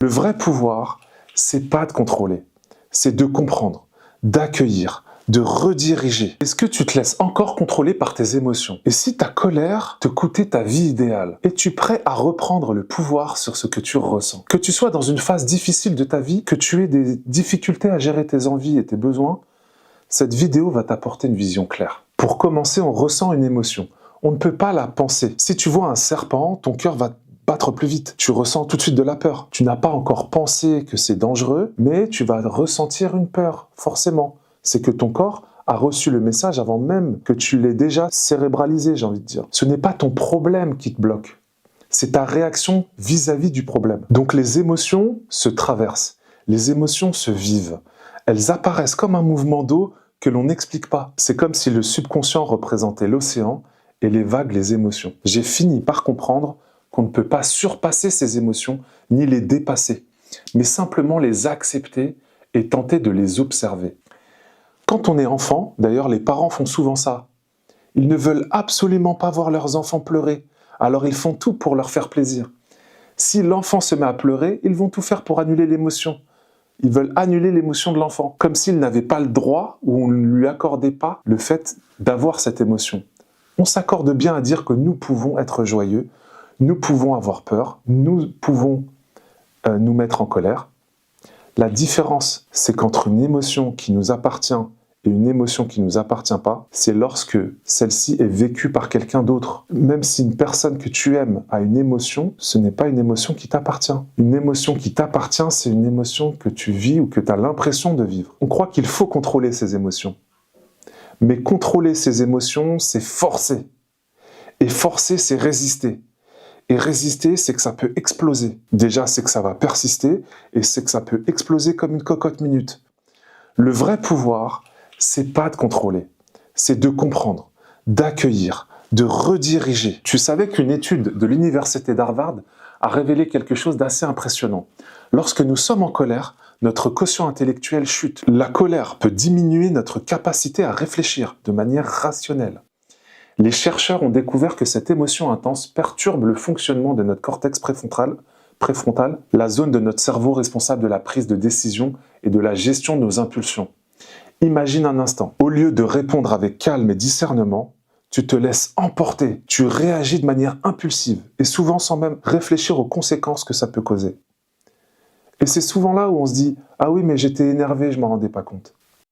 Le vrai pouvoir, c'est pas de contrôler, c'est de comprendre, d'accueillir, de rediriger. Est-ce que tu te laisses encore contrôler par tes émotions? Et si ta colère te coûtait ta vie idéale, es-tu prêt à reprendre le pouvoir sur ce que tu ressens? Que tu sois dans une phase difficile de ta vie, que tu aies des difficultés à gérer tes envies et tes besoins, cette vidéo va t'apporter une vision claire. Pour commencer, on ressent une émotion. On ne peut pas la penser. Si tu vois un serpent, ton cœur va battre plus vite. Tu ressens tout de suite de la peur. Tu n'as pas encore pensé que c'est dangereux, mais tu vas ressentir une peur, forcément. C'est que ton corps a reçu le message avant même que tu l'aies déjà cérébralisé, j'ai envie de dire. Ce n'est pas ton problème qui te bloque. C'est ta réaction vis-à-vis du problème. Donc les émotions se traversent. Les émotions se vivent. Elles apparaissent comme un mouvement d'eau que l'on n'explique pas. C'est comme si le subconscient représentait l'océan et les vagues les émotions. J'ai fini par comprendre qu'on ne peut pas surpasser ces émotions ni les dépasser, mais simplement les accepter et tenter de les observer. Quand on est enfant, d'ailleurs les parents font souvent ça, ils ne veulent absolument pas voir leurs enfants pleurer, alors ils font tout pour leur faire plaisir. Si l'enfant se met à pleurer, ils vont tout faire pour annuler l'émotion. Ils veulent annuler l'émotion de l'enfant, comme s'il n'avait pas le droit ou on ne lui accordait pas le fait d'avoir cette émotion. On s'accorde bien à dire que nous pouvons être joyeux, nous pouvons avoir peur, nous pouvons nous mettre en colère. La différence, c'est qu'entre une émotion qui nous appartient et une émotion qui ne nous appartient pas, c'est lorsque celle-ci est vécue par quelqu'un d'autre. Même si une personne que tu aimes a une émotion, ce n'est pas une émotion qui t'appartient. Une émotion qui t'appartient, c'est une émotion que tu vis ou que tu as l'impression de vivre. On croit qu'il faut contrôler ses émotions. Mais contrôler ses émotions, c'est forcer. Et forcer, c'est résister. Et résister, c'est que ça peut exploser. Déjà, c'est que ça va persister, et c'est que ça peut exploser comme une cocotte minute. Le vrai pouvoir, c'est pas de contrôler, c'est de comprendre, d'accueillir, de rediriger. Tu savais qu'une étude de l'université d'Harvard a révélé quelque chose d'assez impressionnant. Lorsque nous sommes en colère, notre quotient intellectuel chute. La colère peut diminuer notre capacité à réfléchir de manière rationnelle. Les chercheurs ont découvert que cette émotion intense perturbe le fonctionnement de notre cortex préfrontal, la zone de notre cerveau responsable de la prise de décision et de la gestion de nos impulsions. Imagine un instant, au lieu de répondre avec calme et discernement, tu te laisses emporter, tu réagis de manière impulsive et souvent sans même réfléchir aux conséquences que ça peut causer. Et c'est souvent là où on se dit « Ah oui, mais j'étais énervé, je ne m'en rendais pas compte ».